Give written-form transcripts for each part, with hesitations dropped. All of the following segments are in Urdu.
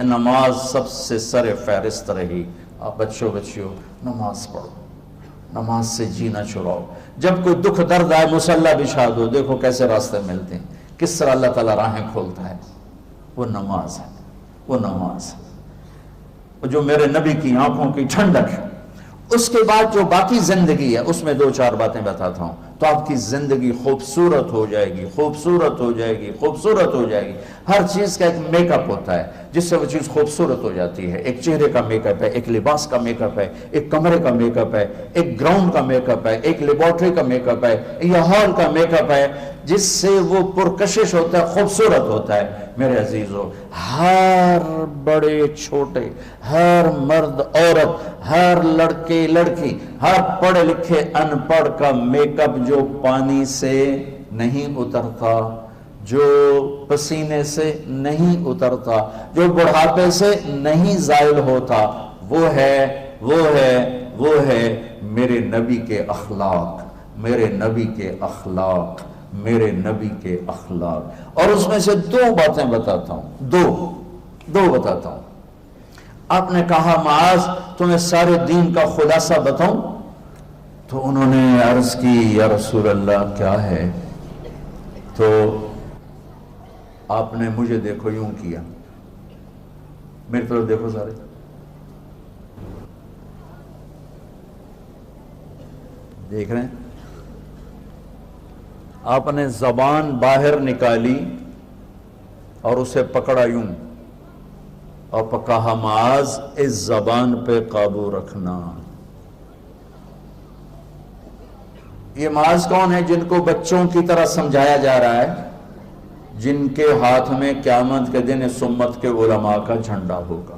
نماز سب سے سر فہرست رہی. آپ بچوں نماز پڑھو، نماز سے جینا چھڑاؤ. جب کوئی دکھ درد آئے مصلی بچھا دو. دیکھو کیسے راستے ملتے ہیں، کس طرح اللہ تعالیٰ راہیں کھولتا ہے. وہ نماز ہے، وہ نماز ہے جو میرے نبی کی آنکھوں کی ٹھنڈک ہے. اس کے بعد جو باقی زندگی ہے اس میں 2-4 باتیں بتاتا ہوں تو آپ کی زندگی خوبصورت ہو جائے گی، خوبصورت ہو جائے گی، خوبصورت ہو جائے گی. ہر چیز کا ایک میک اپ ہوتا ہے جس سے وہ چیز خوبصورت ہو جاتی ہے. ایک چہرے کا میک اپ ہے، ایک لباس کا میک اپ ہے، ایک کمرے کا میک اپ ہے، ایک گراؤنڈ کا میک اپ ہے، ایک لیبارٹری کا میک اپ ہے، یا ہال کا میک اپ ہے جس سے وہ پرکشش ہوتا ہے، خوبصورت ہوتا ہے. میرے عزیزو، ہر بڑے چھوٹے، ہر مرد عورت، ہر لڑکے لڑکی، ہر پڑھے لکھے ان پڑھ کا میک اپ جو پانی سے نہیں اترتا، جو پسینے سے نہیں اترتا، جو بڑھاپے سے نہیں زائل ہوتا، وہ ہے میرے نبی کے اخلاق، میرے نبی کے اخلاق، میرے نبی کے اخلاق. اور اس میں سے 2 باتیں بتاتا ہوں، دو بتاتا ہوں. آپ نے کہا معاذ تمہیں سارے دین کا خلاصہ بتاؤں؟ تو انہوں نے عرض کی یا رسول اللہ کیا ہے؟ تو آپ نے مجھے دیکھو یوں کیا، میری طرف دیکھو سارے، دیکھ رہے ہیں؟ آپ نے زبان باہر نکالی اور اسے پکڑا یوں اور کہا معاذ اس زبان پہ قابو رکھنا. یہ معاذ کون ہے؟ جن کو بچوں کی طرح سمجھایا جا رہا ہے، جن کے ہاتھ میں قیامت کے دن اس امت کے علماء کا جھنڈا ہوگا.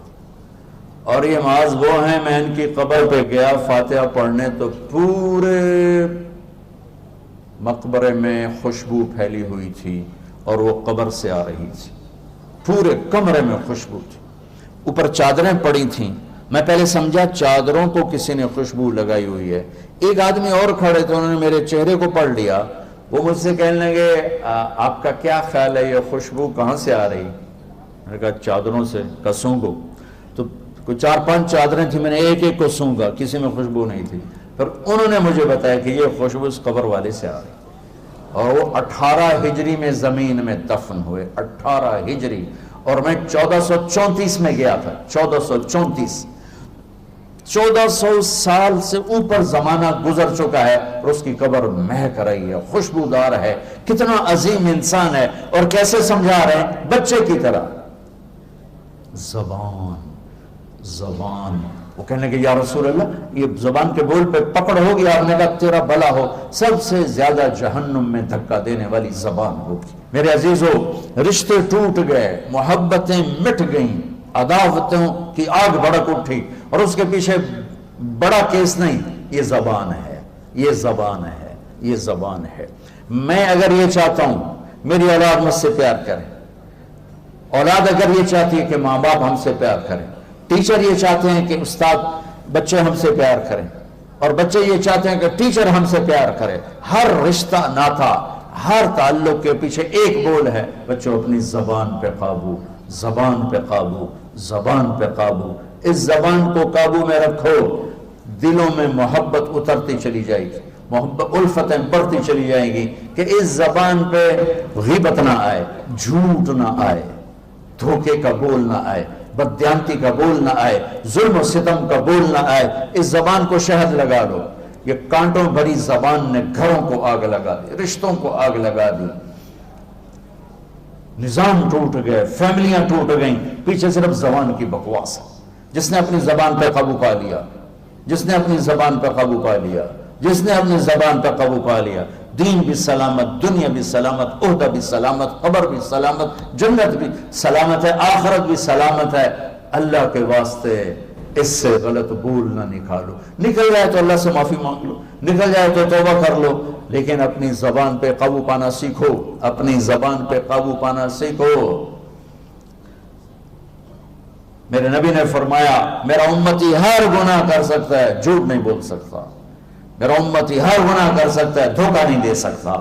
اور یہ معاذ وہ ہیں، میں ان کی قبر پہ گیا فاتحہ پڑھنے تو پورے مقبرے میں خوشبو پھیلی ہوئی تھی اور وہ قبر سے آ رہی تھی. پورے کمرے میں خوشبو تھی، اوپر چادریں پڑی تھیں. میں پہلے سمجھا چادروں کو کسی نے خوشبو لگائی ہوئی ہے. ایک آدمی اور کھڑے تھے، انہوں نے میرے چہرے کو پڑھ لیا. وہ مجھ سے کہنے لگے آپ کا کیا خیال ہے یہ خوشبو کہاں سے آ رہی؟ میں نے کہا چادروں سے. کہا سونگو. تو کوئی 4-5 چادریں تھیں، میں نے ایک کو سونگا، کسی میں خوشبو نہیں تھی. پھر انہوں نے مجھے بتایا کہ یہ خوشبو اس قبر والے سے آ رہی. اور وہ 18 ہجری میں زمین میں دفن ہوئے. 18 ہجری. اور میں 1434 میں گیا تھا. 1434. 1400 سال سے اوپر زمانہ گزر چکا ہے اور اس کی قبر مہک رہی ہے، خوشبودار ہے. کتنا عظیم انسان ہے. اور کیسے سمجھا رہے ہیں؟ بچے کی طرح. زبان. وہ کہنے لگے یا رسول اللہ یہ زبان کے بول پہ پکڑ ہوگی. آپ نے کہا تیرا بھلا ہو، سب سے زیادہ جہنم میں دھکا دینے والی زبان ہوگی. میرے عزیزو، رشتے ٹوٹ گئے، محبتیں مٹ گئیں، عداوتوں کی آگ بھڑک اٹھی، اور اس کے پیچھے بڑا کیس نہیں، یہ زبان ہے، یہ زبان ہے، یہ زبان ہے. میں اگر یہ چاہتا ہوں میری اولاد مجھ سے پیار کرے، اولاد اگر یہ چاہتی ہے کہ ماں باپ ہم سے پیار کریں، ٹیچر یہ چاہتے ہیں کہ استاد بچے ہم سے پیار کریں، اور بچے یہ چاہتے ہیں کہ ٹیچر ہم سے پیار کرے. ہر رشتہ ناتا، ہر تعلق کے پیچھے ایک بول ہے، بچوں اپنی زبان پہ قابو، زبان پہ قابو، زبان پہ قابو. اس زبان کو قابو میں رکھو، دلوں میں محبت اترتی چلی جائے گی، محبت الفتیں بڑھتی چلی جائیں گی کہ اس زبان پہ غیبت نہ آئے، جھوٹ نہ آئے، دھوکے کا بول نہ آئے، بددیانتی کا بول نہ آئے، ظلم و ستم کا بول نہ آئے. اس زبان کو شہد لگا لو. یہ کانٹوں بھری زبان نے گھروں کو آگ لگا دی، رشتوں کو آگ لگا دی، نظام ٹوٹ گئے، فیملیاں ٹوٹ گئیں، پیچھے صرف زبان کی بکواس ہے. جس نے اپنی زبان پہ قابو پا لیا، جس نے اپنی زبان پہ قابو پا لیا، جس نے اپنی زبان پہ قابو پا لیا، دین بھی سلامت، دنیا بھی سلامت، عہدہ بھی سلامت، قبر بھی سلامت، جنت بھی سلامت ہے، آخرت بھی سلامت ہے. اللہ کے واسطے اس سے غلط بول نہ نکالو. نکل جائے تو اللہ سے معافی مانگ لو، نکل جائے تو توبہ کر لو، لیکن اپنی زبان پہ قابو پانا سیکھو، اپنی زبان پہ قابو پانا سیکھو. میرے نبی نے فرمایا میرا امتی ہر گناہ کر سکتا ہے، جھوٹ نہیں بول سکتا. میرا امتی ہر گناہ کر سکتا ہے، دھوکہ نہیں دے سکتا.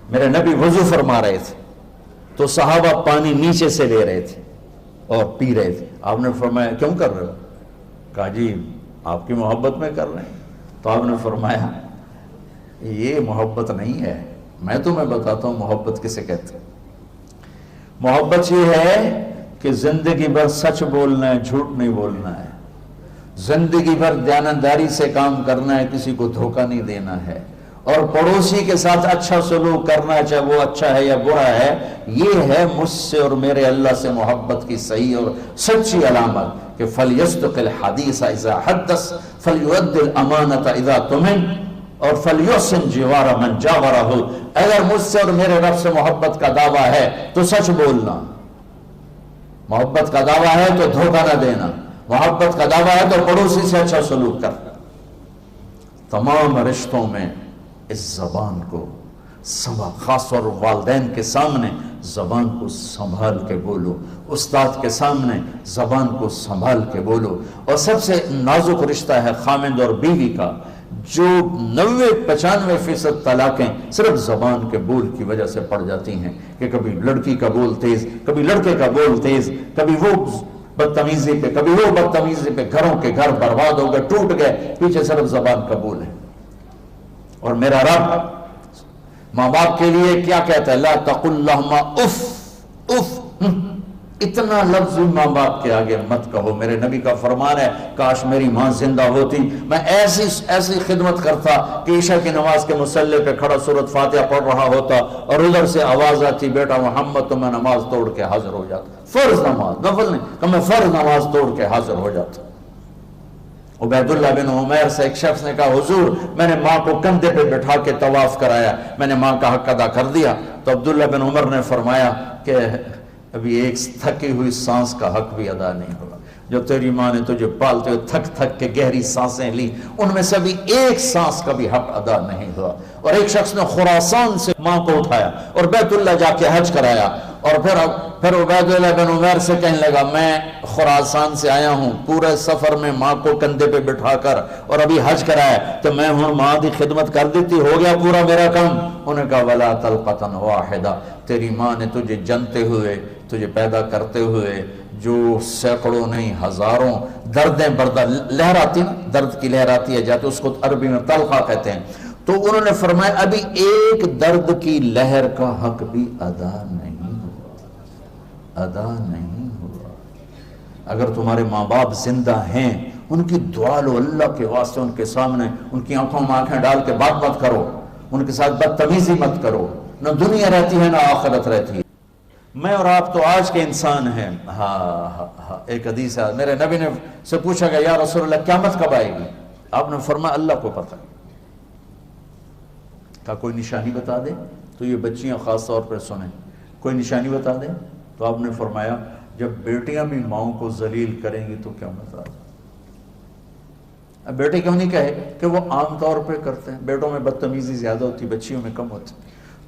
میرے نبی وضو فرما رہے تھے تو صحابہ پانی نیچے سے لے رہے تھے، اور پی رہے تھے. آپ نے فرمایا کیوں کر رہے ہو؟ کہا جی آپ کی محبت میں کر رہے ہیں. تو آپ نے فرمایا یہ محبت نہیں ہے، میں تمہیں بتاتا ہوں محبت کسے کہتے ہیں. محبت یہ ہے کہ زندگی بھر سچ بولنا ہے، جھوٹ نہیں بولنا ہے، زندگی بھر دیانتداری سے کام کرنا ہے، کسی کو دھوکہ نہیں دینا ہے، اور پڑوسی کے ساتھ اچھا سلوک کرنا ہے چاہے وہ اچھا ہے یا برا ہے. یہ ہے مجھ سے اور میرے اللہ سے محبت کی صحیح اور سچی علامت کہ فَلْيَصْدِقِ الْحَدِيثَ إِذَا حَدَّثَ فَلْيُؤَدِّ الْأَمَانَةَ إِذَا اؤْتُمِنَ اور فَلْيُحْسِنْ جِوَارَ مَنْ جَاوَرَهُ. اگر مجھ سے اور میرے رب سے محبت کا دعویٰ ہے تو سچ بولنا، محبت کا دعویٰ ہے تو دھوکہ نہ دینا، محبت کا دعویٰ ہے تو پڑوسی سے اچھا سلوک کرنا. تمام رشتوں میں اس زبان کو خاص طور والدین کے سامنے زبان کو سنبھال کے بولو، استاد کے سامنے زبان کو سنبھال کے بولو. اور سب سے نازک رشتہ ہے خامند اور بیوی کا، جو 90-95% طلاقیں صرف زبان کے بول کی وجہ سے پڑ جاتی ہیں کہ کبھی لڑکی کا بول تیز، کبھی لڑکے کا بول تیز، کبھی وہ بدتمیزی پہ کبھی وہ بدتمیزی پہ، گھروں کے گھر برباد ہو گئے، ٹوٹ گئے، پیچھے صرف زبان کا بول ہے. اور میرا رب ماں باپ کے لیے کیا کہتا ہے؟ لا تقل لہما اف اف. اتنا لفظ ماں باپ کے آگے مت کہو. میرے نبی کا فرمان ہے کاش میری ماں زندہ ہوتی، میں ایسی خدمت کرتا کہ عشاء کی نماز کے مصلی پہ کھڑا سورۃ فاتحہ پڑھ رہا ہوتا اور ادھر سے آواز آتی بیٹا محمد، تو میں نماز توڑ کے حاضر ہو جاتا. فرض نماز، نفل نہیں، کہ میں فرض نماز توڑ کے حاضر ہو جاتا. عبید اللہ بن عمیر سے ایک شخص نے کہا حضور میں نے ماں کو کندھے پہ بٹھا کے طواف کرایا، میں نے ماں کا حق ادا کر دیا. تو عبداللہ بن عمر نے فرمایا کہ ابھی ایک تھکی ہوئی سانس کا حق بھی ادا نہیں ہوا. جو تیری ماں نے تجھے پالتے ہوئے تھک تھک کے گہری سانسیں لی، ان میں سے بھی ایک سانس کا بھی حق ادا نہیں ہوا. اور ایک شخص نے خراسان سے ماں کو اٹھایا اور بیت اللہ جا کے حج کرایا، اور پھر عبید اللہ بن عمیر سے کہنے لگا میں خراسان سے آیا ہوں، پورے سفر میں ماں کو کندھے پہ بٹھا کر اور ابھی حج کرایا، تو میں ہوں ماں کی خدمت کر دیتی، ہو گیا پورا میرا کام. انہوں نے کہا ولا طلقۃ واحدہ، تیری ماں نے تجھے جنتے ہوئے، تجھے پیدا کرتے ہوئے جو سینکڑوں نہیں ہزاروں دردیں برداشت، لہر آتی نا، درد کی لہر آتی ہے جاتے، اس کو عربی میں طلقہ کہتے ہیں. تو انہوں نے فرمایا ابھی ایک درد کی لہر کا حق بھی ادا نہیں ہوا. اگر تمہارے ماں باپ زندہ ہیں ان کی دعا لو اللہ کے واسطے، ان کے سامنے ان کی آنکھوں میں آنکھیں ڈال کے بات مت کرو، ان کے ساتھ بدتمیزی مت کرو. نہ دنیا رہتی ہے نہ آخرت رہتی ہے. میں اور آپ تو آج کے انسان ہیں. ہاں ایک حدیث ہے، میرے نبی نے سے پوچھا کہ یا رسول اللہ قیامت کب آئے گی؟ آپ نے فرمایا اللہ کو پتہ. کہا کوئی نشانی بتا دے؟ تو یہ بچیاں خاص طور پر سنیں، کوئی نشانی بتا دیں؟ تو آپ نے فرمایا جب بیٹیاں بھی ماؤں کو ذلیل کریں گی تو قیامت آ جائے. اب بیٹے کیوں نہیں کہے کہ وہ عام طور پہ کرتے ہیں، بیٹوں میں بدتمیزی زیادہ ہوتی، بچیوں میں کم ہوتی.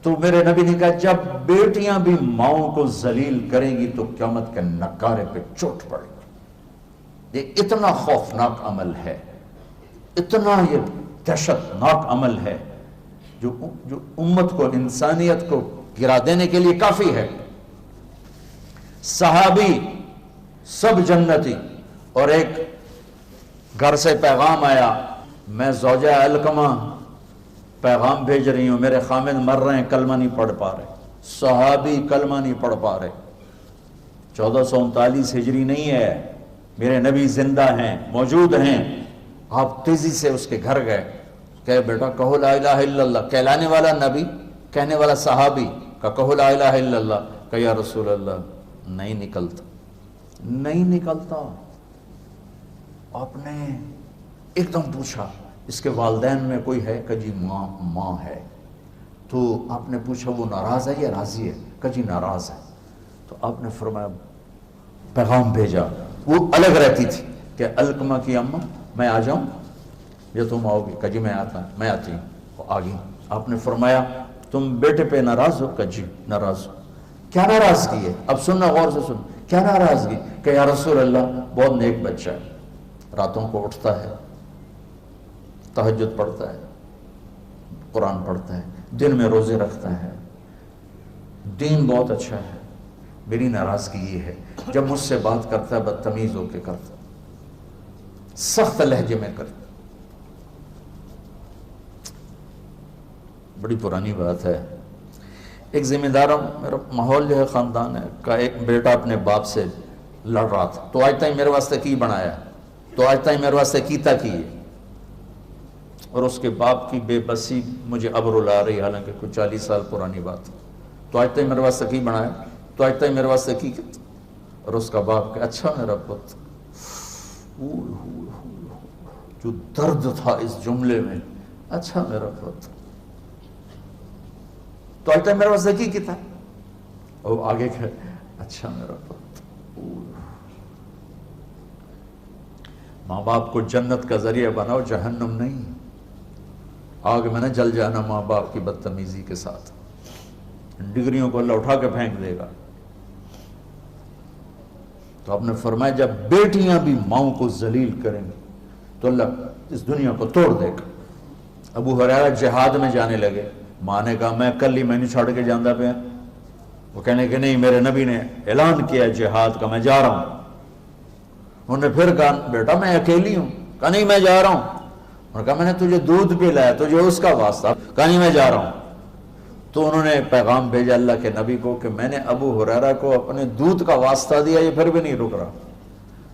تو میرے نبی نے کہا جب بیٹیاں بھی ماؤں کو ذلیل کریں گی تو قیامت کے نکارے پہ چوٹ پڑے گی. یہ اتنا خوفناک عمل ہے، اتنا یہ دہشت ناک عمل ہے جو امت کو، انسانیت کو گرا دینے کے لیے کافی ہے. صحابی سب جنتی، اور ایک گھر سے پیغام آیا میں زوجہ علقمہ پیغام بھیج رہی ہوں، میرے خامد مر رہے ہیں، کلمہ نہیں پڑھ پا رہے. صحابی کلمہ نہیں پڑھ پا رہے. 1439 ہجری نہیں ہے، میرے نبی زندہ ہیں، موجود ہیں. آپ تیزی سے اس کے گھر گئے، کہ بیٹا کہو لا الہ الا اللہ. کہلانے والا نبی، کہنے والا صحابی، کہ کہو لا الہ الا اللہ. کہ یا رسول اللہ نہیں نکلتا. آپ نے ایک دم پوچھا اس کے والدین میں کوئی ہے؟ کہ جی ماں ہے. تو آپ نے پوچھا وہ ناراض ہے یا راضی ہے؟ کہ جی ناراض ہے. تو آپ نے فرمایا پیغام بھیجا. وہ الگ رہتی تھی کہ علقمہ کی اماں میں آ جاؤں یا تم آؤ گی؟ کہ جی میں آتی ہوں. وہ آ گئی. آپ نے فرمایا تم بیٹے پہ ناراض ہو؟ کہ جی ناراض ہو. کیا ناراضگی ہے؟ اب سننا غور سے سن. کیا ناراضگی؟ کہ یا رسول اللہ بہت نیک بچہ ہے، راتوں کو اٹھتا ہے، تہجد پڑھتا ہے، قرآن پڑھتا ہے، دن میں روزے رکھتا ہے، دین بہت اچھا ہے، میری ناراضگی یہ ہے جب مجھ سے بات کرتا ہے بدتمیز ہو کے کرتا، سخت لہجے میں کرتا. بڑی پرانی بات ہے. ایک ذمہ دار میرا ماحول جو ہے خاندان ہے کا ایک بیٹا اپنے باپ سے لڑ رہا تھا، تو آج تک میرے واسطے کی بنایا، تو آج تک میرے واسطے کیتا کی ہے. اور اس کے باپ کی بے بسی مجھے اب رلا رہی، حالانکہ کچھ 40 سال پرانی بات ہے. تو آج تک میرے واسطے کی بنایا، تو آج تک میرے واسطے کی. اور اس کا باپ کہ اچھا میرا پت، جو درد تھا اس جملے میں، اچھا میرا پت تو آج تک میرے واسطے کی تھا. اور آگے کہ اچھا میرا پت. ماں باپ کو جنت کا ذریعہ بناؤ، جہنم نہیں. آگ میں نہ جل جانا ماں باپ کی بدتمیزی کے ساتھ. ڈگریوں کو اللہ اٹھا کے پھینک دے گا. تو آپ نے فرمایا جب بیٹیاں بھی ماؤں کو ذلیل کریں گی تو اللہ اس دنیا کو توڑ دے گا. ابو ہریرہ جہاد میں جانے لگے، ماں نے کہا میں کل ہی میں نہیں چھوڑ کے جاندہ پہ. وہ کہنے کہ نہیں، میرے نبی نے اعلان کیا جہاد کا، میں جا رہا ہوں. انہوں نے پھر کہا بیٹا میں اکیلی ہوں. کہا نہیں میں جا رہا ہوں. انہوں نے کہا میں نے تجھے دودھ پلایا، تجھے اس کا واسطہ. کہا نہیں میں جا رہا ہوں. تو انہوں نے پیغام بھیجا اللہ کے نبی کو کہ میں نے ابو ہریرہ کو اپنے دودھ کا واسطہ دیا، یہ پھر بھی نہیں رک رہا.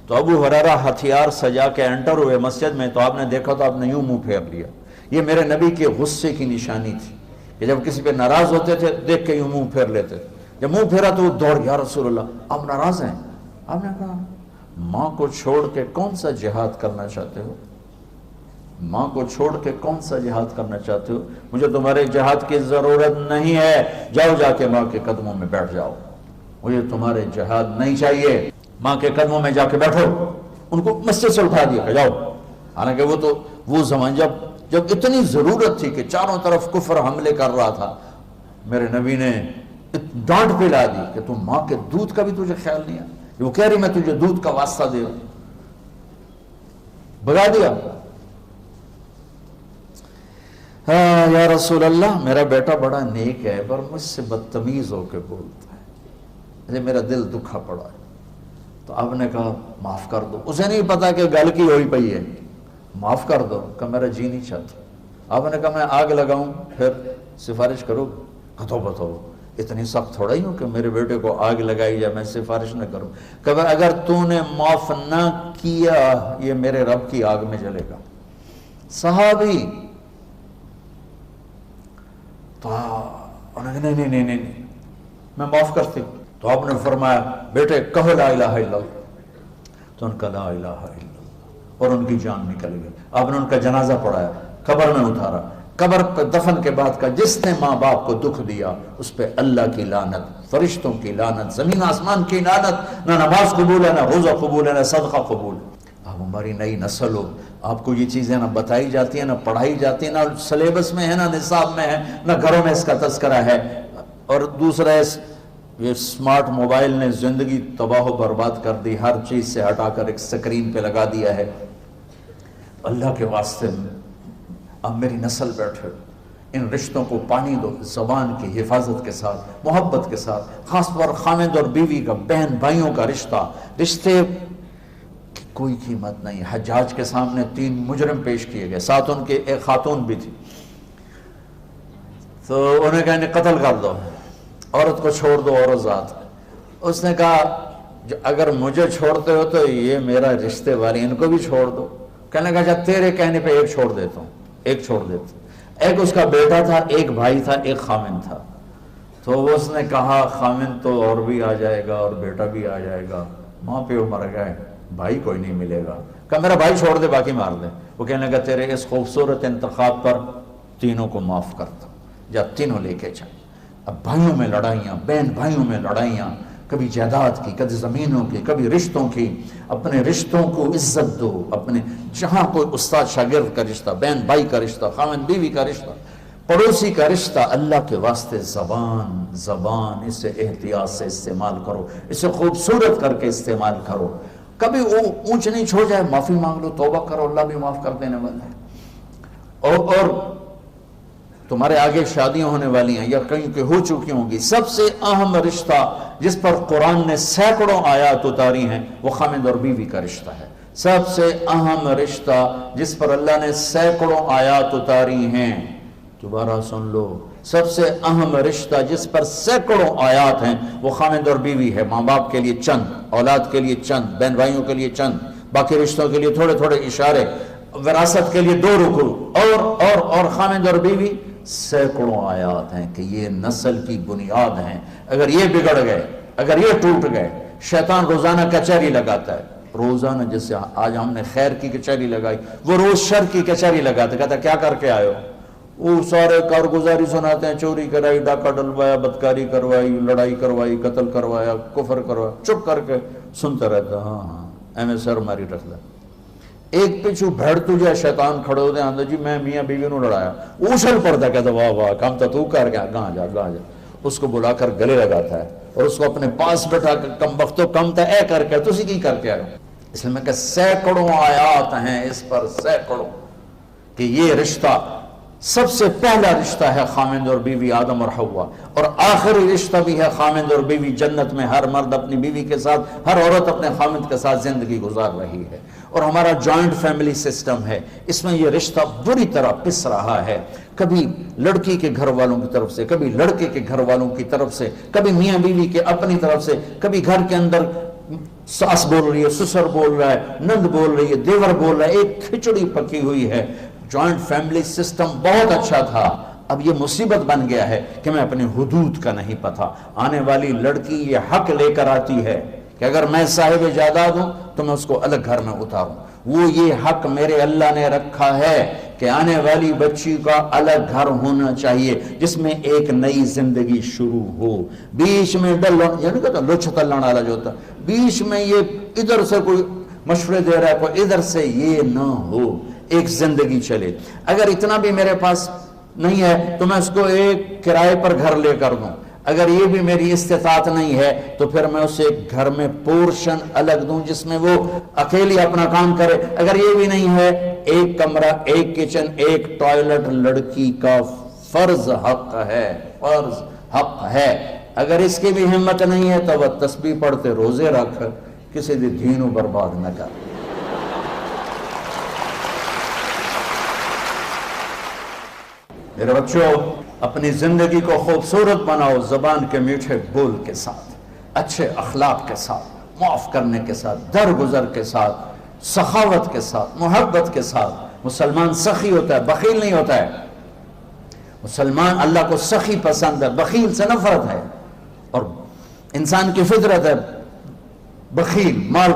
تو ابو ہریرہ ہتھیار سجا کے انٹر ہوئے مسجد میں، تو آپ نے دیکھا تو آپ نے یوں منہ پھیر لیا. یہ میرے نبی کے غصے کی نشانی تھی کہ جب کسی پہ ناراض ہوتے تھے دیکھ کے یوں منہ پھیر لیتے. جب منہ پھیرا تو وہ دوڑ، یا رسول اللہ آپ ناراض ہیں؟ آپ نے کہا ماں کو چھوڑ کے کون سا جہاد کرنا چاہتے ہو؟ ماں کو چھوڑ کے کون سا جہاد کرنا چاہتے ہو؟ مجھے تمہارے جہاد کی ضرورت نہیں ہے، جاؤ جا کے ماں کے قدموں میں بیٹھ جاؤ. مجھے تمہارے جہاد نہیں چاہیے، ماں کے قدموں میں جا کے بیٹھو. ان کو مسجد سے اٹھا دیا کہ جاؤ. حالانکہ وہ تو وہ زمان جب اتنی ضرورت تھی کہ چاروں طرف کفر حملے کر رہا تھا، میرے نبی نے ڈانٹ پلا دی کہ تم ماں کے دودھ کا بھی تجھے خیال نہیں ہے. وہ کہہ رہی میں تجھے دودھ کا واسطہ دے رہا، بگا دیا. ہاں یا رسول اللہ میرا بیٹا بڑا نیک ہے پر مجھ سے بدتمیز ہو کے بولتا ہے، میرا دل دکھا پڑا ہے. تو آپ نے کہا معاف کر دو. اسے نہیں پتا کہ گل کی ہوئی پئی ہے. معاف کر دو. کہ میرا جی نہیں چاہتا. آپ نے کہا میں آگ لگاؤں پھر سفارش کرو؟ کہو بتاؤ اتنی سخت تھوڑا ہی ہوں کہ میرے بیٹے کو آگ لگائی جائے میں سفارش نہ کروں. کہ اگر تو نے معاف نہ کیا یہ میرے رب کی آگ میں جلے گا. صحابی تو انہوں نے نہیں میں معاف کرتی ہوں. تو آپ نے فرمایا بیٹے کہو لا الہ الا اللہ. تو ان کا لا الہ الا اللہ اور ان کی جان نکل گئی. آپ نے ان کا جنازہ پڑھایا، قبر میں اتارا. قبر پہ دفن کے بعد کا جس نے ماں باپ کو دکھ دیا اس پہ اللہ کی لعنت، فرشتوں کی لعنت، زمین آسمان کی لعنت. نہ نماز قبول ہے، نہ روزہ قبول ہے، نہ صدقہ قبول ہے. اب ہماری نئی نسل ہو، آپ کو یہ چیزیں نہ بتائی جاتی ہیں، نہ پڑھائی جاتی ہیں، نہ سلیبس میں ہے، نہ نصاب میں ہے، نہ گھروں میں اس کا تذکرہ ہے. اور دوسرا یہ سمارٹ موبائل نے زندگی تباہ و برباد کر دی. ہر چیز سے ہٹا کر ایک سکرین پہ لگا دیا ہے. اللہ کے واسطے اب میری نسل بیٹھے، ان رشتوں کو پانی دو، زبان کی حفاظت کے ساتھ، محبت کے ساتھ. خاص طور خامد اور بیوی کا، بہن بھائیوں کا رشتہ، رشتے کی کوئی قیمت نہیں. حجاج کے سامنے 3 مجرم پیش کیے گئے، ساتھ ان کے ایک خاتون بھی تھی. تو انہیں کہا انہیں قتل کر دو، عورت کو چھوڑ دو، عورت ذات. اس نے کہا اگر مجھے چھوڑتے ہو تو یہ میرا رشتے والی ان کو بھی چھوڑ دو. کہنے لگا اچھا تیرے کہنے پہ ایک چھوڑ دیتا ہوں. ایک چھوڑ دیتا. ایک اس کا بیٹا تھا، ایک بھائی تھا، ایک خامن تھا. تو اس نے کہا خامن تو اور بھی آ جائے گا اور بیٹا بھی آ جائے گا، ماں پیو مر گئے، بھائی کوئی نہیں ملے گا. کہا میرا بھائی چھوڑ دے باقی مار دے. وہ کہنے لگا تیرے اس خوبصورت انتخاب پر تینوں کو معاف کرتا ہوں، جا تینوں لے کے چل. اب بھائیوں میں لڑائیاں، بہن بھائیوں میں لڑائیاں، کبھی جائیداد کی، کبھی زمینوں کی، کبھی رشتوں کی. اپنے رشتوں کو عزت دو. اپنے جہاں کوئی استاد شاگرد کا رشتہ، بہن بھائی کا رشتہ، خامن بیوی کا رشتہ، پڑوسی کا رشتہ، اللہ کے واسطے زبان اسے احتیاط سے استعمال کرو، اسے خوبصورت کر کے استعمال کرو. کبھی وہ اونچ نیچ ہو جائے معافی مانگ لو، توبہ کرو، اللہ بھی معاف کر دینے والا ہے. اور تمہارے آگے شادیاں ہونے والی ہیں یا کہیں کہ ہو چکی ہوں گی، سب سے اہم رشتہ جس پر قرآن نے سینکڑوں آیات اتاری ہیں وہ خامد اور بیوی کا رشتہ ہے۔ سب سے اہم رشتہ جس پر اللہ نے سینکڑوں آیات اتاری ہیں، دوبارہ سن لو، سب سے اہم رشتہ جس پر سینکڑوں آیات ہیں وہ خامد اور بیوی ہے۔ ماں باپ کے لیے چند، اولاد کے لیے چند، بہن بھائیوں کے لیے چند، باقی رشتوں کے لیے تھوڑے تھوڑے اشارے، وراثت کے لیے 2 رکوع، اور خامد اور بیوی سینکڑوں آیات ہیں کہ یہ نسل کی بنیاد ہیں۔ اگر یہ بگڑ گئے، اگر یہ ٹوٹ گئے، شیطان روزانہ کچہری لگاتا ہے، روزانہ، جیسے آج ہم نے خیر کی کچہری لگائی، وہ روز شر کی کچہری لگاتا ہے، کہتا ہے کیا کر کے آئے ہو؟ وہ سارے کارگزاری سناتے ہیں، چوری کرائی، ڈاکہ ڈلوایا، بدکاری کروائی، لڑائی کروائی، قتل کروایا، کفر کروایا، چپ کر کے سنتا رہتا، ہاں ہاں ایویں سر ماری رکھ دا۔ ایک پیچھو بھیڑ تجھے شیطان کھڑے ہوتے ہیں، آندھا جی میں میاں بیوی نو لڑایا، اوچھل پڑتا، کہتا واہ واہ کام تو کر گیا، گاں جا گاں جا، اس کو بلا کر گلے لگاتا ہے اور اس کو اپنے پاس بٹھا کر کم وقتوں کم تا اے کر کے تسی کی کر کے آئے۔ اس لیے میں کہ سینکڑوں آیات ہیں اس پر، سینکڑوں، کہ یہ رشتہ سب سے پہلا رشتہ ہے خامند اور بیوی، آدم اور حوا، اور آخری رشتہ بھی ہے خامند اور بیوی۔ جنت میں ہر مرد اپنی بیوی کے ساتھ، ہر عورت اپنے خامند کے ساتھ زندگی گزار رہی ہے، اور ہمارا جوائنٹ فیملی سسٹم ہے، اس میں یہ رشتہ بری طرح پس رہا ہے، کبھی لڑکی کے گھر والوں کی طرف سے، کبھی لڑکے کے گھر والوں کی طرف سے، کبھی میاں بیوی کے اپنی طرف سے، کبھی گھر کے اندر ساس بول رہی ہے، سسر بول رہا ہے، نند بول رہی ہے، دیور بول رہا ہے، ایک کھچڑی پکی ہوئی ہے۔ جوائنٹ فیملی سسٹم بہت اچھا تھا، اب یہ مصیبت بن گیا ہے کہ میں اپنے حدود کا نہیں پتہ۔ آنے والی لڑکی یہ حق لے کر آتی ہے کہ اگر میں صاحب جائیداد ہوں تو میں اس کو الگ گھر میں اتاروں، وہ یہ حق میرے اللہ نے رکھا ہے کہ آنے والی بچی کا الگ گھر ہونا چاہیے جس میں ایک نئی زندگی شروع ہو۔ بیچ میں یعنی کہتا لچھ تلن والا جو ہوتا، بیچ میں یہ ادھر سے کوئی مشورے دے رہا ہے، کوئی ادھر سے، یہ نہ ہو، ایک زندگی چلے۔ اگر اتنا بھی میرے پاس نہیں ہے تو میں اس کو ایک کرائے پر گھر لے کر دوں، اگر یہ بھی میری استطاعت نہیں ہے تو پھر میں اسے گھر میں پورشن الگ دوں جس میں وہ اکیلی اپنا کام کرے، اگر یہ بھی نہیں ہے ایک کمرہ، ایک کچن، ایک ٹوائلٹ لڑکی کا فرض حق ہے، فرض حق ہے۔ اگر اس کی بھی ہمت نہیں ہے تو وہ تسبیح پڑھتے روزے رکھ، کسی دی دینوں برباد نہ کر۔ میرے بچوں، اپنی زندگی کو خوبصورت بناؤ زبان کے میٹھے بول کے ساتھ، اچھے اخلاق کے ساتھ، معاف کرنے کے ساتھ، درگزر کے ساتھ، سخاوت کے ساتھ، محبت کے ساتھ۔ مسلمان سخی ہوتا ہے، بخیل نہیں ہوتا ہے۔ مسلمان اللہ کو سخی پسند ہے، بخیل سے نفرت ہے، اور انسان کی فطرت ہے بخیل، مال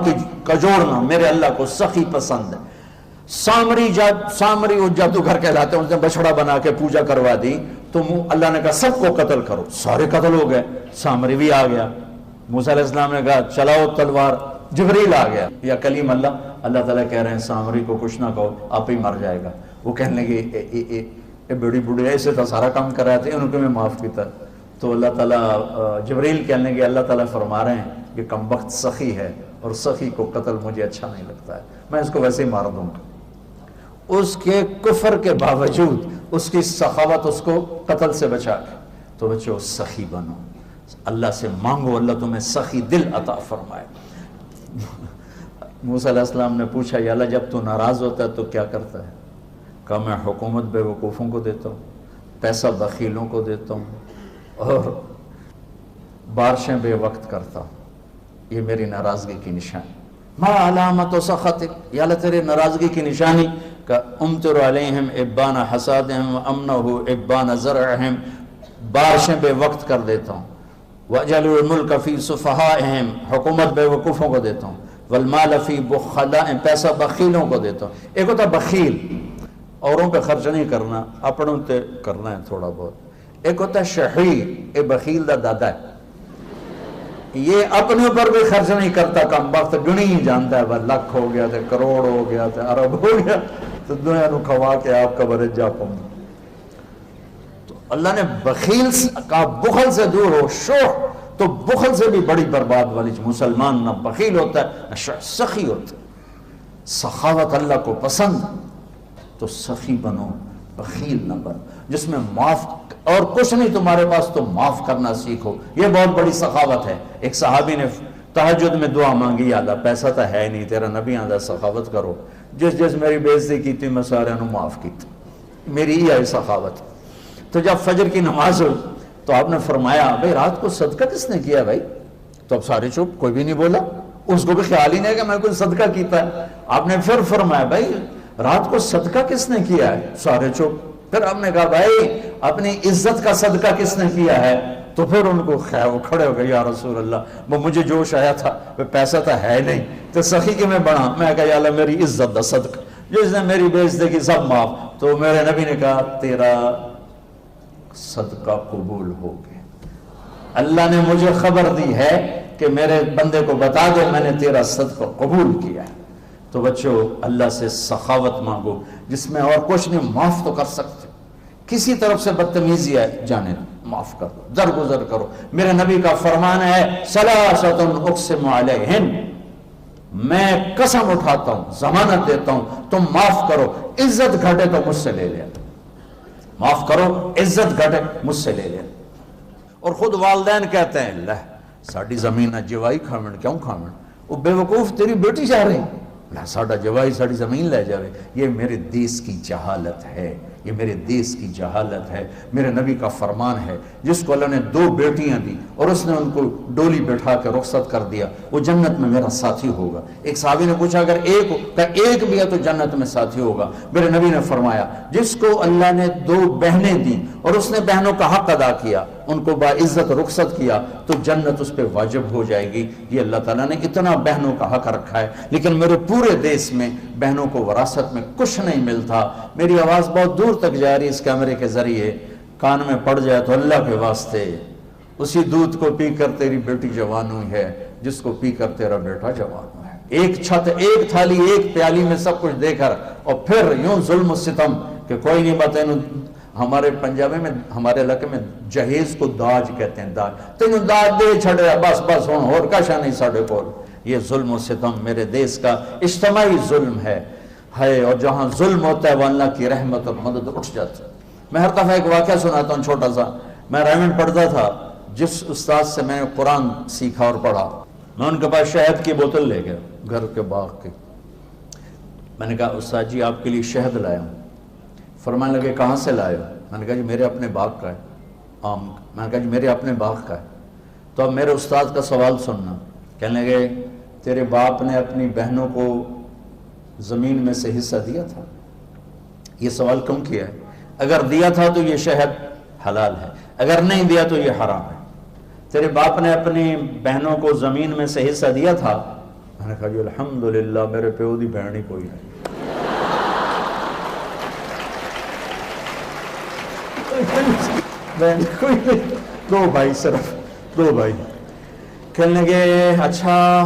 کا جوڑنا۔ میرے اللہ کو سخی پسند ہے۔ سامری جادو گھر کہلاتے ہیں، اس نے بچڑا بنا کے پوجا کروا دی تو اللہ نے کہا سب کو قتل کرو، سارے قتل ہو گئے، سامری بھی آ گیا۔ موسیٰ علیہ السلام نے کہا چلاؤ تلوار، جبریل آ گیا، یا کلیم اللہ تعالیٰ کہہ رہے ہیں سامری کو کچھ نہ کہو، آپ ہی مر جائے گا۔ وہ کہنے لگے بڑی بڑی ایسے تھا، سارا کام کر رہے تھے، ان کو میں معاف کیتا۔ تو اللہ تعالیٰ جبریل کہنے لگے اللہ تعالیٰ فرما رہے ہیں کہ کم وقت سخی ہے، اور سخی کو قتل مجھے اچھا نہیں لگتا ہے، میں اس کو ویسے ہی مار دوں گا۔ اس کے کفر کے باوجود اس کی سخاوت اس کو قتل سے بچا کے۔ تو بچو سخی بنو، اللہ سے مانگو اللہ تمہیں سخی دل عطا فرمائے۔ موسیٰ علیہ السلام نے پوچھا یا اللہ جب تو ناراض ہوتا ہے تو کیا کرتا ہے؟ کہا میں حکومت بے وقوفوں کو دیتا ہوں، پیسہ بخیلوں کو دیتا ہوں، اور بارشیں بے وقت کرتا ہوں، یہ میری ناراضگی کی نشانی۔ ما علامت و سخطک، یا اللہ تیرے ناراضگی کی نشانی کہ امطر علیہم ابان حسادہم وامنہ ابان زرعہم، بارشیں بے وقت کر دیتا ہوں۔ وَأَجْعَلُ الْمُلْكَ فِي صُفَحَائِهِمْ، حکومت بے وقوفوں کو دیتا ہوں۔ وَالْمَالَ فِي بُخَلَائِهِمْ، پیسہ بخیلوں کو دیتا ہوں۔ ایک ہوتا بخیل، اوروں پہ خرچ نہیں کرنا، اپنوں تے کرنا ہے تھوڑا بہت۔ ایک ہوتا شحیح، اے بخیل دا دادا ہے، یہ اپنے اوپر بھی خرچ نہیں کرتا، کم وقت گنی ہی جانتا ہے، وہ لاکھ ہو گیا تھے، کروڑ ہو گیا تھے، ارب ہو گیا تو دنیا نو کھوا کے آپ کا برج جا پاؤں۔ تو اللہ نے بخیل کا بخل سے دور ہو، شوہ تو بخل سے بھی بڑی برباد والی۔ مسلمان نہ بخیل ہوتا ہے نہ سخی ہوتا ہے، سخاوت اللہ کو پسند، تو سخی بنو، بخیل نہ بنو، جس میں معاف اور کچھ نہیں تمہارے پاس تو معاف کرنا سیکھو. یہ بہت بڑی سخاوت ہے. ایک صحابی نے تہجد میں دعا مانگی، یا اللہ پیسہ تو ہے نہیں، تیرا نبی آدھا سخاوت کرو، جس میری بے عزتی کی تھی میں سارے انہوں معاف کی تھی، میری ہی آئی سخاوت. تو جب فجر کی نماز ہوئی تو آپ نے فرمایا بھائی رات کو صدقہ کس نے کیا بھائی؟ تو اب سارے چپ، کوئی بھی نہیں بولا، اس کو بھی خیال ہی نہیں کہ میں کوئی صدقہ کیتا ہے. آپ نے پھر فرمایا بھائی رات کو صدقہ کس نے کیا ہے؟ سارے چپ. پھر آپ نے کہا بھائی اپنی عزت کا صدقہ کس نے کیا ہے؟ تو پھر ان کو وہ کھڑے ہو گئے، یا رسول اللہ وہ مجھے جوش آیا تھا، پیسہ تو ہے نہیں تو سخی کے میں بڑھا. میں کہا یا اللہ میری عزت دا صدقہ، جس نے میری بے عزتی کی سب معاف. تو میرے نبی نے کہا تیرا صدقہ قبول ہو گیا، اللہ نے مجھے خبر دی ہے کہ میرے بندے کو بتا دے میں نے تیرا صدقہ قبول کیا ہے. تو بچوں اللہ سے سخاوت مانگو، جس میں اور کچھ نہیں، معاف تو کر سکتے. کسی طرف سے بدتمیزی ہے جانے معاف کر دو، درگزر کرو. میرے نبی کا فرمان ہے ثلاثۃ اقسم علیہن، میں قسم اٹھاتا ہوں، ضمانت دیتا ہوں تم معاف کرو، عزت گھٹے تو مجھ سے لے لینا. معاف کرو، عزت گھٹے مجھ سے لے لینا. اور خود والدین کہتے ہیں لہ ساڑی زمین جوائی کھامن کیوں کھامن، وہ بے وقوف تیری بیٹی جا رہی، لہ ساڑا جوائی ساڑی زمین لے جاوے. یہ میرے دیس کی جہالت ہے، یہ میرے دیس کی جہالت ہے. میرے نبی کا فرمان ہے جس کو اللہ نے 2 بیٹیاں دی اور اس نے ان کو ڈولی بٹھا کے رخصت کر دیا، وہ جنت میں میرا ساتھی ہوگا. ایک صحابی نے پوچھا اگر ایک بھی ہے تو جنت میں ساتھی ہوگا. میرے نبی نے فرمایا جس کو اللہ نے 2 بہنیں دی اور اس نے بہنوں کا حق ادا کیا، ان کو باعزت رخصت کیا، تو جنت اس پہ واجب ہو جائے گی. یہ اللہ تعالیٰ نے اتنا بہنوں کا حق رکھا ہے. لیکن میرے پورے دیس میں بہنوں کو وراثت میں کچھ نہیں ملتا. میری آواز بہت دور تک جا رہی اس کیمرے کے ذریعے، کان میں پڑ جائے تو اللہ کے واسطے اسی دودھ کو پی کر تیری بیٹی جوان ہوئی ہے جس کو پی کر تیرا بیٹا جوان ہوا ہے. ایک چھت، ایک تھالی، ایک پیالی میں سب کچھ دے کر، اور پھر یوں ظلم و ستم کہ کوئی نہیں بتائیں. ہمارے پنجابی میں، ہمارے علاقے میں جہیز کو داج کہتے ہیں، داج. تینوں داج دے چھڑے بس بس ہوں اور کشا نہیں ساڑھے کول. یہ ظلم و ستم میرے دیس کا اجتماعی ظلم ہے، اور جہاں ظلم ہوتا ہے وہ اللہ کی رحمت اور مدد اٹھ جاتی ہے. میں ہر دفعہ ایک واقعہ سناتا ہوں چھوٹا سا. میں ریمنڈ پڑھتا تھا، جس استاد سے میں نے قرآن سیکھا اور پڑھا، میں ان کے پاس شہد کی بوتل لے گیا گھر کے باغ کی. میں نے کہا استاد جی آپ کے لیے شہد لایا ہوں. فرمانے لگے کہاں سے لائے ہو؟ میں نے کہا جی میرے اپنے باغ کا ہے آم. میں نے کہا جی میرے اپنے باغ کا ہے. تو اب میرے استاد کا سوال سننا. کہنے لگے تیرے باپ نے اپنی بہنوں کو زمین میں سے حصہ دیا تھا؟ یہ سوال کیوں کیا ہے؟ اگر دیا تھا تو یہ شہد حلال ہے، اگر نہیں دیا تو یہ حرام ہے. تیرے باپ نے اپنی بہنوں کو زمین میں سے حصہ دیا تھا؟ میں نے کہا جی الحمدللہ میرے پیو دی بہن ہی کوئی ہے. کوئی نہیں، 2 بھائی، صرف 2 بھائی. کہنے لگے اچھا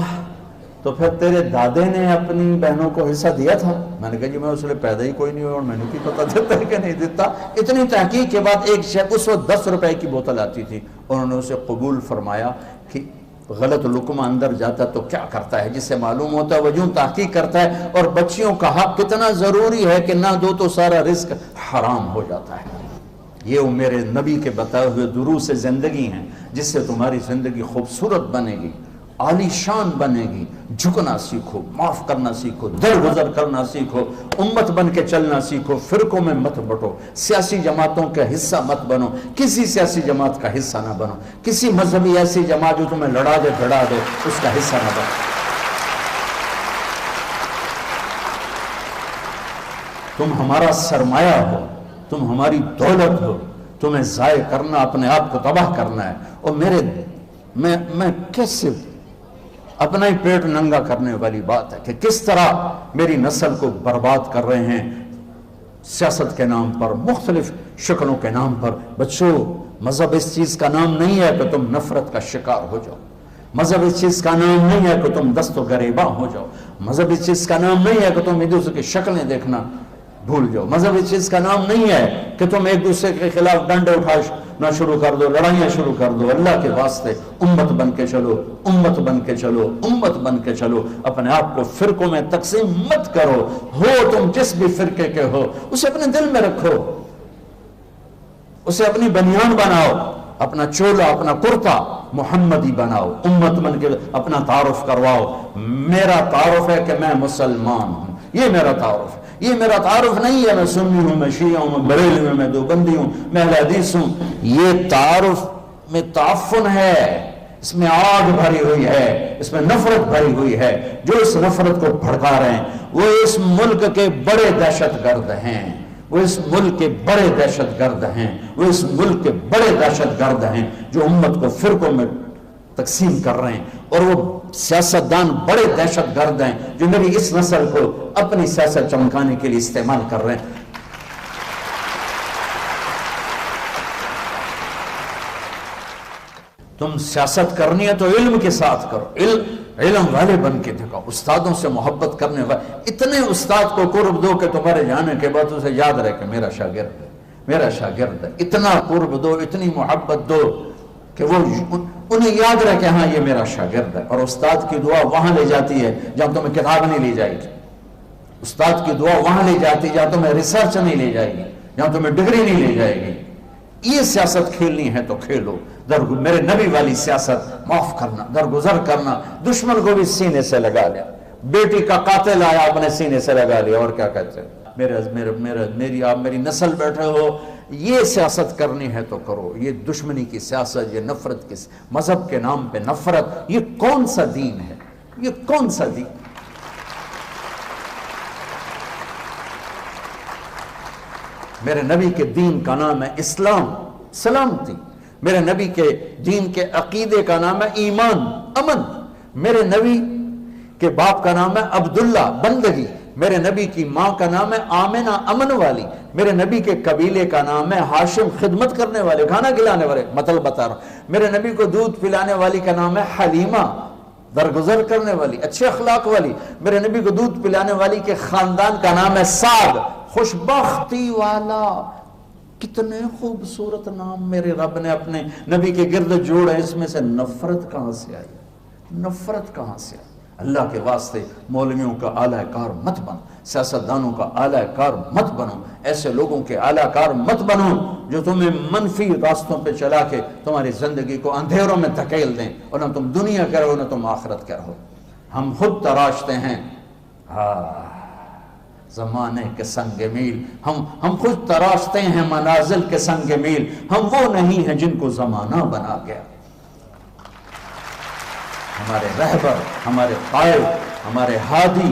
تو پھر تیرے دادے نے اپنی بہنوں کو حصہ دیا تھا؟ میں نے کہا جی میں اس لیے پیدا ہی کوئی نہیں ہوا اور میں نے کی پتہ دیتا ہے کہ نہیں دیتا. اتنی تحقیق کے بعد ایک شیخ، اس وقت 10 روپے کی بوتل آتی تھی، انہوں نے اسے قبول فرمایا کہ غلط لقمہ اندر جاتا تو کیا کرتا ہے، جس سے معلوم ہوتا ہے وہ یوں تحقیق کرتا ہے. اور بچیوں کا حق کتنا ضروری ہے کہ نہ دو تو سارا رزق حرام ہو جاتا ہے. یہ وہ میرے نبی کے بتائے ہوئے دروس زندگی ہیں جس سے تمہاری زندگی خوبصورت بنے گی، عالی شان بنے گی. جھکنا سیکھو، معاف کرنا سیکھو، درگزر کرنا سیکھو، امت بن کے چلنا سیکھو. فرقوں میں مت بٹو، سیاسی جماعتوں کا حصہ مت بنو، کسی سیاسی جماعت کا حصہ نہ بنو، کسی مذہبی ایسی جماعت جو تمہیں لڑا دے بھڑا دے اس کا حصہ نہ بنو. تم ہمارا سرمایہ ہو، تم ہماری دولت ہو، تمہیں ضائع کرنا اپنے آپ کو تباہ کرنا ہے. اور میں کیسے اپنا ہی پیٹ ننگا کرنے والی بات ہے کہ کس طرح میری نسل کو برباد کر رہے ہیں سیاست کے نام پر، مختلف شکلوں کے نام پر. بچوں مذہب اس چیز کا نام نہیں ہے کہ تم نفرت کا شکار ہو جاؤ. مذہب اس چیز کا نام نہیں ہے کہ تم دست و گریباں ہو جاؤ. مذہب اس چیز کا نام نہیں ہے کہ تم ایک دوسرے کی شکلیں دیکھنا بھول جاؤ. مذہب اس چیز کا نام نہیں ہے کہ تم ایک دوسرے کے خلاف ڈنڈے اٹھانا شروع کر دو، لڑائیاں شروع کر دو. اللہ کے واسطے امت بن کے چلو، امت بن کے چلو، امت بن کے چلو. اپنے آپ کو فرقوں میں تقسیم مت کرو. ہو تم جس بھی فرقے کے ہو اسے اپنے دل میں رکھو. اسے اپنی بنیان بناؤ، اپنا چولا اپنا کرتا محمدی بناؤ، امت من کے اپنا تعارف کرواؤ۔ میرا تعارف ہے کہ میں مسلمان ہوں، یہ میرا تعارف ہے۔ یہ میرا تعارف نہیں ہے میں سنی ہوں، میں شیعہ ہوں، میں بریلوی ہوں، میں دیوبندی ہوں، میں اہل حدیث ہوں۔ یہ تعارف میں تعفن ہے، اس میں آگ بھری ہوئی ہے، اس میں نفرت بھری ہوئی ہے۔ جو اس نفرت کو بھڑکا رہے ہیں وہ اس ملک کے بڑے دہشت گرد ہیں، وہ اس ملک کے بڑے دہشت گرد ہیں، وہ اس ملک کے بڑے دہشت گرد ہیں جو امت کو فرقوں میں تقسیم کر رہے ہیں، اور وہ سیاستدان بڑے دہشت گرد ہیں جو میری اس نسل کو اپنی سیاست چمکانے کے لیے استعمال کر رہے ہیں۔ تم سیاست کرنی ہے تو علم کے ساتھ کرو، علم والے بن کے دکھاؤ، استادوں سے محبت کرنے والے۔ اتنے استاد کو قرب دو کہ تمہارے جانے کے بعد اسے یاد رہے کہ میرا شاگرد ہے، میرا شاگرد ہے۔ اتنا قرب دو، اتنی محبت دو کہ وہ انہیں یاد رہے کہ ہاں یہ میرا شاگرد ہے۔ اور استاد کی دعا وہاں لے جاتی ہے جہاں تمہیں کتاب نہیں لے جائے گی، استاد کی دعا وہاں لے جاتی ہے جہاں تمہیں ریسرچ نہیں لے جائے گی، جہاں تمہیں ڈگری نہیں لے جائے گی۔ یہ سیاست کھیلنی ہے تو کھیلو، میرے نبی والی سیاست، معاف کرنا، درگزر کرنا، دشمن کو بھی سینے سے لگا لیا، بیٹی کا قاتل آیا اپنے سینے سے لگا لیا، اور کیا کہتے ہیں آپ میری نسل بیٹھے ہو، یہ سیاست کرنی ہے تو کرو۔ یہ دشمنی کی سیاست، یہ نفرت کی، مذہب کے نام پہ نفرت، یہ کون سا دین ہے؟ یہ کون سا دین؟ میرے نبی کے دین کا نام ہے اسلام، سلامتی۔ میرے نبی کے دین کے عقیدے کا نام ہے ایمان، امن۔ میرے نبی کے باپ کا نام ہے عبداللہ، بندگی۔ میرے نبی کی ماں کا نام ہے آمنہ، امن والی۔ میرے نبی کے قبیلے کا نام ہے ہاشم، خدمت کرنے والے، کھانا کھلانے والے۔ مطلب بتا رہا ہوں، میرے نبی کو دودھ پلانے والی کا نام ہے حلیمہ، درگزر کرنے والی، اچھے اخلاق والی۔ میرے نبی کو دودھ پلانے والی کے خاندان کا نام ہے سعد، خوشبختی والا۔ کتنے خوبصورت نام میرے رب نے اپنے نبی کے گرد جوڑے، اس میں سے نفرت کہاں سے آئی؟ نفرت کہاں سے آئی؟ اللہ کے واسطے مولویوں کا اعلی کار مت بنو، سیاستدانوں کا اعلی کار مت بنو، ایسے لوگوں کے اعلی کار مت بنو جو تمہیں منفی راستوں پہ چلا کے تمہاری زندگی کو اندھیروں میں دھکیل دیں، اور نہ تم دنیا کے رہو نہ تم آخرت کے رہو۔ ہم خود تراشتے ہیں زمانے کے سنگ میل، ہم خود تراشتے ہیں منازل کے سنگ میل، ہم وہ نہیں ہیں جن کو زمانہ بنا گیا۔ ہمارے رہبر، ہمارے قائد، ہمارے ہادی،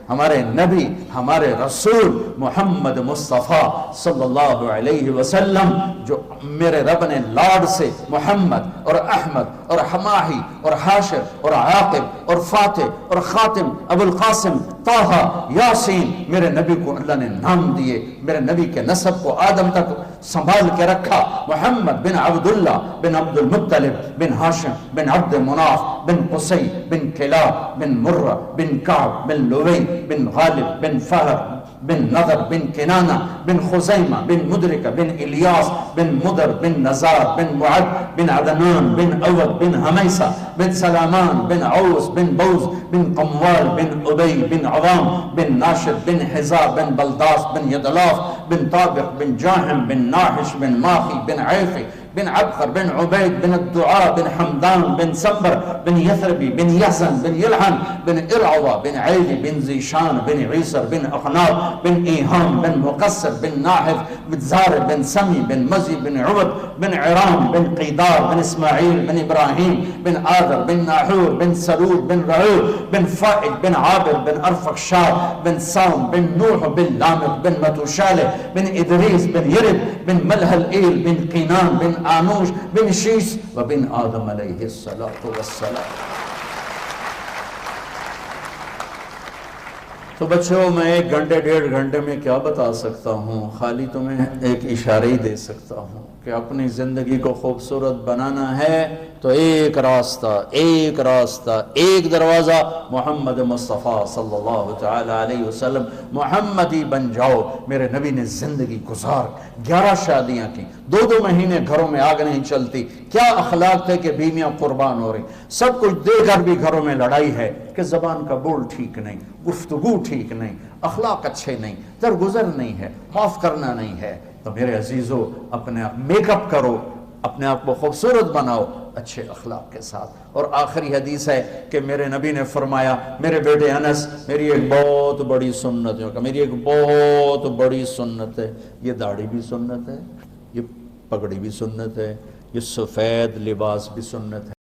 ہمارے نبی، ہمارے رسول محمد مصطفیٰ صلی اللہ علیہ وسلم، جو میرے رب نے لاڈ سے محمد اور احمد اور حماہی اور حاشر اور عاقب اور فاتح اور خاتم ابو القاسم طہ یاسین، میرے نبی کو اللہ نے نام دیے، میرے نبی کے نسب کو آدم تک سنبھال کے رکھا۔ محمد بن عبداللہ بن عبد المطلب بن ہاشم بن عبد مناف بن قصی بن کلاب بن مرہ بن کعب بن لوی بن غالب بن فہر بن نضر بن کنانہ بن خزیمہ بن مدرکہ بن الیاس بن مدر بن نزار بن معد بن عدنان بن عوض بن حمیسہ بن سلامان بن عوس بن بوز بن قموال بن عبی بن عوام بن ناشد بن حزا بن بلداس بن یدلاف بن طابق بن جاہم بن ناحش بن ماخی بن عیفی بن عبقر بن عبید بن الدعاء بن حمدان بن سمبر بن یثربی بن یحزن بن یلحن بن ارعوہ بن عیلی بن زیشان بن عیسر بن اخناب بن ایہام بن مقصر بن ناحف بن زار بن سمی بن مزی بن عبد بن عرام بن قیدار بن اسماعیل بن ابراہیم بن آدر بن ناحور بن سرور بن رعور بن فائد بن عابر بن ارفخشاد بن سام بن نوح بن لامق بن متوشالح بن ادریس بن یرد بن ملحل ایل بن قینان بن آنوش بن شیس و بن آدم علیہ السلام۔ تو بچوں، میں 1 گھنٹے 1.5 گھنٹے میں کیا بتا سکتا ہوں؟ خالی تمہیں ایک اشارہ ہی دے سکتا ہوں کہ اپنی زندگی کو خوبصورت بنانا ہے تو ایک راستہ، ایک دروازہ محمد مصطفیٰ صلی اللہ تعالی علیہ وسلم، محمدی بن جاؤ۔ میرے نبی نے زندگی گزار 11 شادیاں کی، 2 مہینے گھروں میں آگ نہیں چلتی۔ کیا اخلاق تھے کہ بیویاں قربان ہو رہی، سب کچھ دے کر بھی گھروں میں لڑائی ہے کہ زبان کا بول ٹھیک نہیں، گفتگو ٹھیک نہیں، اخلاق اچھے نہیں، درگزر نہیں ہے، معاف کرنا نہیں ہے، تو میرے عزیزو اپنے آپ میک اپ کرو، اپنے آپ کو خوبصورت بناؤ اچھے اخلاق کے ساتھ۔ اور آخری حدیث ہے کہ میرے نبی نے فرمایا، میرے بیٹے انس، میری ایک بہت بڑی سنت ہے، میری ایک بہت بڑی سنت ہے، یہ داڑھی بھی سنت ہے، یہ پگڑی بھی سنت ہے، یہ سفید لباس بھی سنت ہے۔